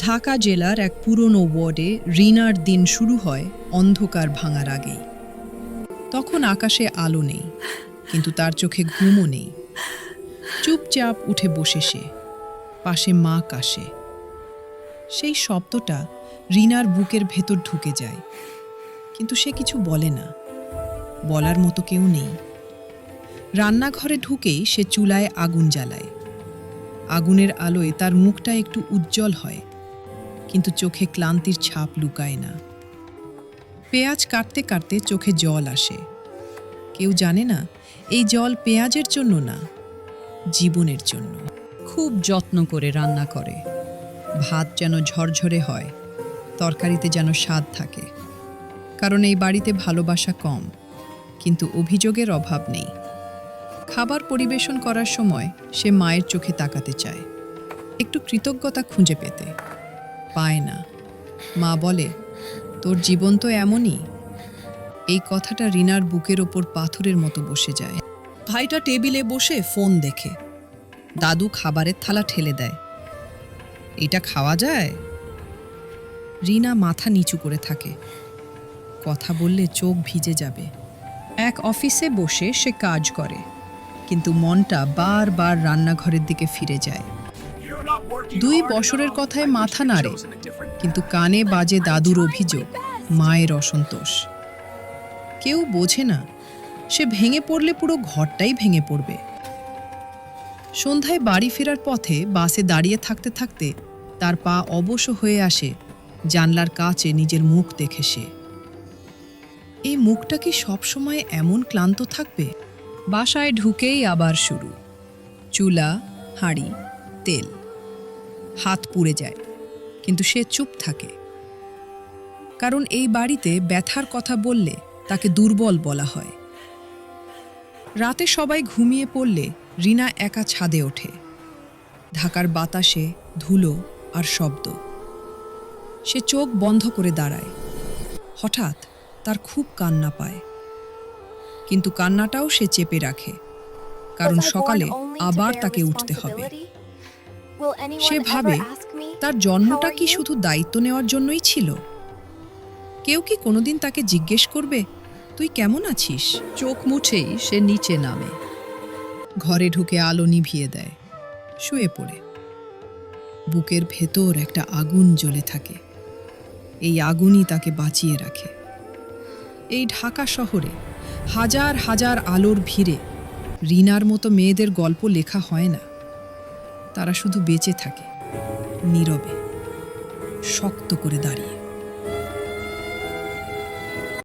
ঢাকা জেলার এক পুরনো ওয়ার্ডে রিনার দিন শুরু হয় অন্ধকার ভাঙার আগেই। তখন আকাশে আলো নেই, কিন্তু তার চোখে ঘুমও নেই। চুপচাপ উঠে বসে সে, পাশে মা কাশে। সেই শব্দটা রিনার বুকের ভেতর ঢুকে যায়, কিন্তু সে কিছু বলে না। বলার মতো কেউ নেই। রান্নাঘরে ঢুকেই সে চুলায় আগুন জ্বালায়। আগুনের আলোয় তার মুখটা একটু উজ্জ্বল হয়, কিন্তু চোখে ক্লান্তির ছাপ লুকায় না। পেঁয়াজ কাটতে কাটতে চোখে জল আসে। কেউ জানে না এই জল পেঁয়াজের জন্য না, জীবনের জন্য। খুব যত্ন করে রান্না করে। ভাত যেন ঝরঝরে হয়, তরকারিতে যেন স্বাদ থাকে। কারণ এই বাড়িতে ভালোবাসা কম, কিন্তু অভিযোগের অভাব নেই। খাবার পরিবেশন করার সময় সে মায়ের চোখে তাকাতে চায়, একটু কৃতজ্ঞতা খুঁজে পেতে পায় না। মা বলে, তোর জীবন তো এমনই। এই কথাটা রিনার বুকের ওপর পাথরের মতো বসে যায়। ভাইটা টেবিলে বসে ফোন দেখে। দাদু খাবারের থালা ঠেলে দেয়। এটা খাওয়া যায়? রিনা মাথা নিচু করে থাকে। কথা বললে চোখ ভিজে যাবে। এক অফিসে বসে সে কাজ করে, কিন্তু মনটা বারবার রান্নাঘরের দিকে ফিরে যায়। 2 বছরের কথায় মাথা নাড়ে, কিন্তু কানে বাজে দাদুর অভিযোগ, মায়ের অসন্তোষ। কেউ বোঝে না সে ভেঙে পড়লে পুরো ঘরটাই ভেঙে পড়বে। সন্ধ্যায় বাড়ি ফেরার পথে বাসে দাঁড়িয়ে থাকতে থাকতে তার পা অবশ হয়ে আসে জানলার কাছে নিজের মুখ দেখে সে। এই মুখটা কি সবসময় এমন ক্লান্ত থাকবে? বাসায় ঢুকেই আবার শুরু। চুলা, হাঁড়ি, তেল। হাত পুড়ে যায়, কিন্তু সে চুপ থাকে। কারণ এই বাড়িতে ব্যথার কথা বললে তাকে দুর্বল বলা হয়। রাতে সবাই ঘুমিয়ে পড়লে রিনা একা ছাদে ওঠে। ঢাকার বাতাসে ধুলো আর শব্দ। সে চোখ বন্ধ করে দাঁড়ায়। হঠাৎ তার খুব কান্না পায়, কিন্তু কান্নাটাও সে চেপে রাখে, কারণ সকালে আবার তাকে উঠতে হবে। সে ভাবে, তার জন্মটা কি শুধু দায়িত্ব নেওয়ার জন্যই ছিল? কেউ কি কোনোদিন তাকে জিজ্ঞেস করবে, তুই কেমন আছিস? চোখ মুছেই সে নিচে নামে। ঘরে ঢুকে আলো নিভিয়ে দেয়, শুয়ে পড়ে। বুকের ভেতর একটা আগুন জ্বলে থাকে। এই আগুনই তাকে বাঁচিয়ে রাখে। এই ঢাকা শহরে হাজার হাজার আলোর ভিড়ে রিনার মতো মেয়েদের গল্প লেখা হয় না। তারা শুধু বেঁচে থাকে, নীরবে, শক্ত করে দাঁড়িয়ে।